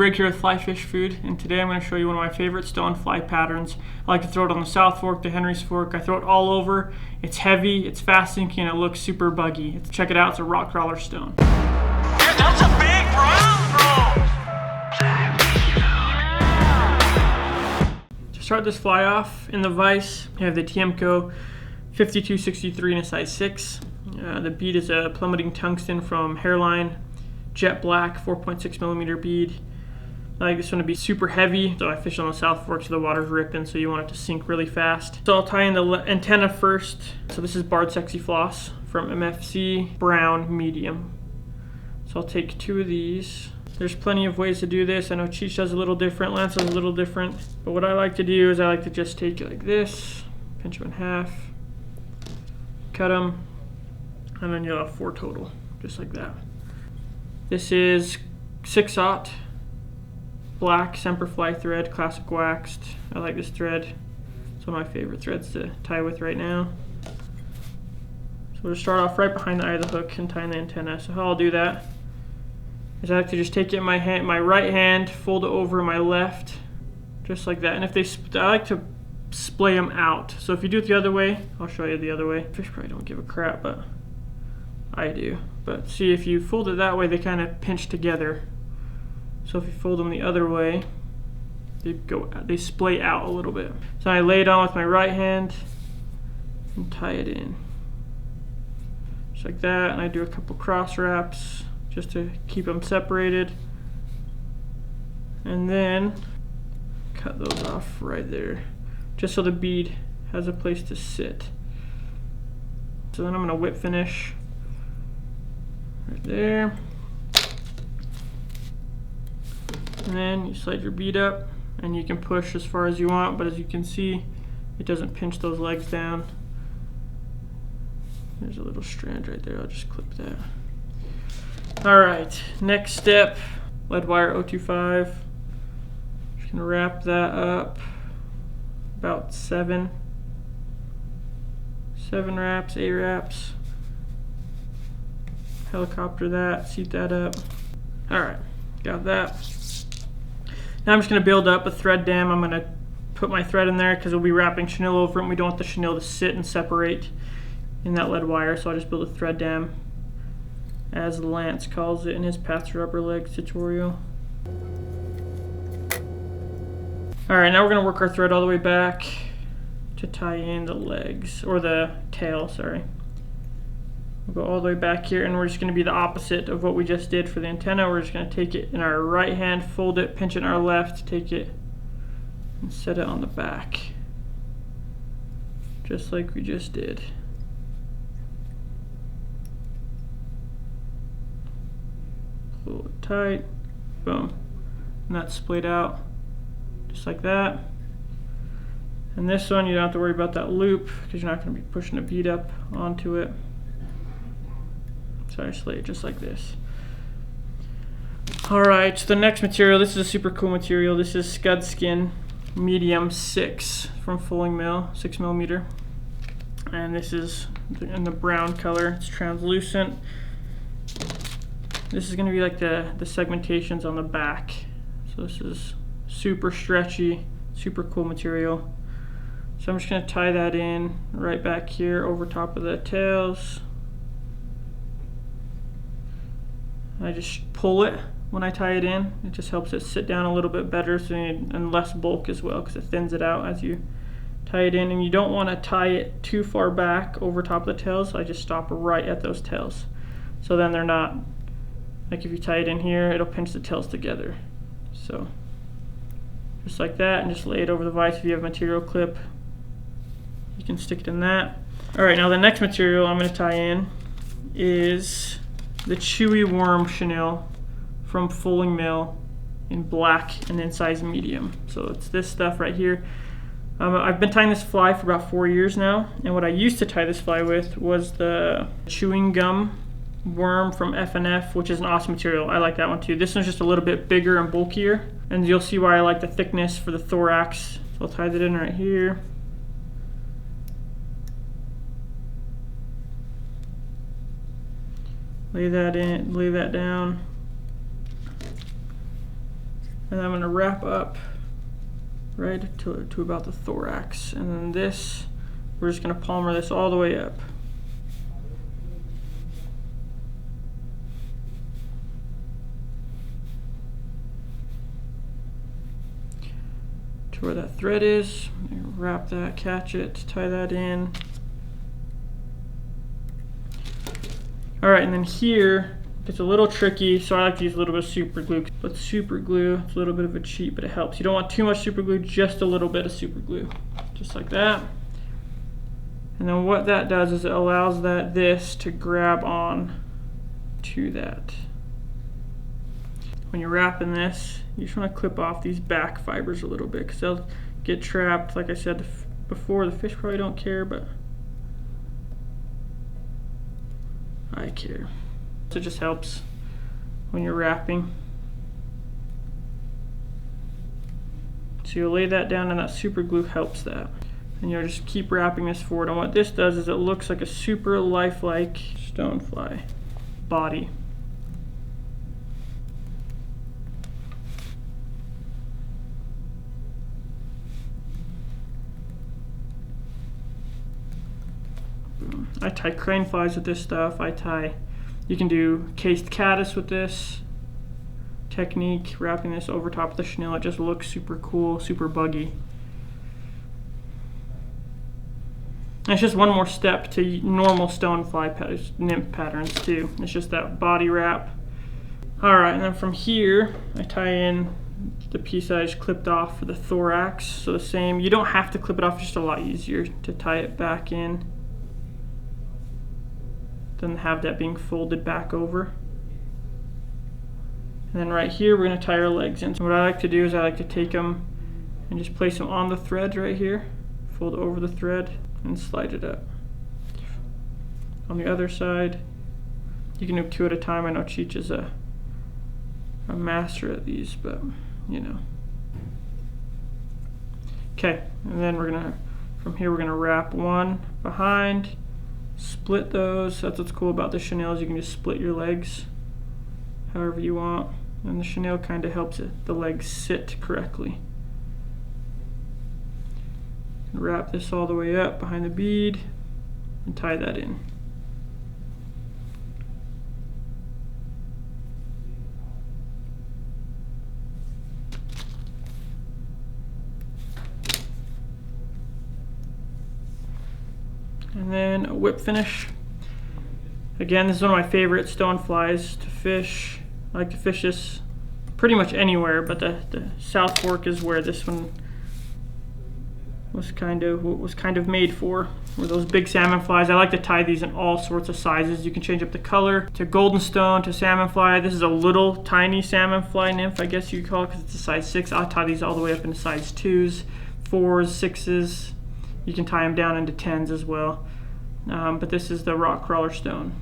Brig here with Fly Fish Food, and today I'm going to show you one of my favorite stonefly patterns. I like to throw it on the South Fork, the Henry's Fork. I throw it all over. It's heavy, it's fast sinking, and it looks super buggy. Check it out, it's a rock crawler stone. Dude, that's a big brown bro! To start this fly off, in the vise, you have the Tiemco 5263 in a size 6. The bead is a plummeting tungsten from Hairline. Jet black 4.6 millimeter bead. I like this one to be super heavy, so I fish on the South Fork so the water's ripping, so you want it to sink really fast. So I'll tie in the antenna first. So this is Barred Sexy Floss from MFC, brown, medium. So I'll take 2 of these. There's plenty of ways to do this. I know Cheech does a little different, Lance does a little different, but what I like to do is I like to just take it like this, pinch them in half, cut them, and then you'll have 4 total, just like that. This is 6/0 black Semperfly thread, classic waxed. I like this thread. It's one of my favorite threads to tie with right now. So we'll start off right behind the eye of the hook and tie in the antenna. So how I'll do that is I like to just take it in my hand, my right hand, fold it over my left, just like that. And if I like to splay them out. So if you do it the other way, I'll show you the other way. Fish probably don't give a crap, but I do. But see, if you fold it that way, they kind of pinch together. So if you fold them the other way, they splay out a little bit. So I lay it on with my right hand and tie it in. Just like that, and I do a couple cross wraps just to keep them separated. And then cut those off right there, just so the bead has a place to sit. So then I'm gonna whip finish right there. And then you slide your bead up and you can push as far as you want, but as you can see, it doesn't pinch those legs down. There's a little strand right there, I'll just clip that. All right, next step, lead wire 025. Just gonna wrap that up, about 7 wraps, 8 wraps. Helicopter that, seat that up. All right, got that. Now I'm just gonna build up a thread dam. I'm gonna put my thread in there because we'll be wrapping chenille over it, and we don't want the chenille to sit and separate in that lead wire, so I'll just build a thread dam, as Lance calls it in his Path to Rubber Legs tutorial. All right, now we're gonna work our thread all the way back to tie in the legs, or the tail, sorry. We'll go all the way back here, and we're just going to be the opposite of what we just did for the antenna. We're just going to take it in our right hand, fold it, pinch it in our left, take it and set it on the back, just like we just did. Pull it tight, boom, and that's splayed out just like that. And this one, you don't have to worry about that loop because you're not going to be pushing a bead up onto it. So I just lay it just like this. All right, so the next material, this is a super cool material. This is Scud Skin Medium 6 from Fulling Mill, 6 millimeter. And this is in the brown color, it's translucent. This is gonna be like the segmentations on the back. So this is super stretchy, super cool material. So I'm just gonna tie that in right back here over top of the tails. I just pull it when I tie it in. It just helps it sit down a little bit better, and less bulk as well, because it thins it out as you tie it in. And you don't want to tie it too far back over top of the tails, so I just stop right at those tails. So then they're not, like if you tie it in here, it'll pinch the tails together. So just like that, and just lay it over the vise. If you have a material clip, you can stick it in that. All right, now the next material I'm going to tie in is the Chewy Worm chenille from Fulling Mill in black and in size medium. So it's this stuff right here. I've been tying this fly for about 4 years now, and what I used to tie this fly with was the chewing gum worm from F&F, which is an awesome material. I like that one too. This one's just a little bit bigger and bulkier, and you'll see why I like the thickness for the thorax. So I'll tie that in right here. Lay that in, lay that down. And then I'm gonna wrap up right to about the thorax. And then this, we're just gonna palmer this all the way up. To where that thread is. Wrap that, catch it, tie that in. All right, and then here, it's a little tricky, so I like to use a little bit of super glue. But super glue, it's a little bit of a cheat, but it helps. You don't want too much super glue, just a little bit of super glue. Just like that. And then what that does is it allows this to grab on to that. When you're wrapping this, you just want to clip off these back fibers a little bit because they'll get trapped. Like I said before, the fish probably don't care, but I care. So it just helps when you're wrapping. So you'll lay that down and that super glue helps that. And you'll just keep wrapping this forward. And what this does is it looks like a super lifelike stonefly body. I tie crane flies with this stuff. You can do cased caddis with this technique, wrapping this over top of the chenille. It just looks super cool, super buggy. And it's just one more step to normal stonefly nymph patterns too. It's just that body wrap. All right, and then from here, I tie in the piece that I just clipped off for the thorax. So the same, you don't have to clip it off, it's just a lot easier to tie it back in than have that being folded back over. And then right here, we're gonna tie our legs in. So what I like to do is I like to take them and just place them on the thread right here, fold over the thread and slide it up. On the other side, you can do 2 at a time. I know Cheech is a master at these, but you know. Okay, and then from here we're gonna wrap one behind, split those. That's what's cool about the chenille is you can just split your legs however you want. And the chenille kind of helps the legs sit correctly. Wrap this all the way up behind the bead and tie that in. And then a whip finish. Again, this is one of my favorite stoneflies to fish. I like to fish this pretty much anywhere, but the South Fork is where this one was kind of made for. Were those big salmon flies. I like to tie these in all sorts of sizes. You can change up the color to golden stone to salmon fly. This is a little tiny salmon fly nymph, I guess you could call it, because it's a size 6. I'll tie these all the way up into size 2s, 4s, 6s. You can tie them down into 10s as well. But this is the rock crawler stone.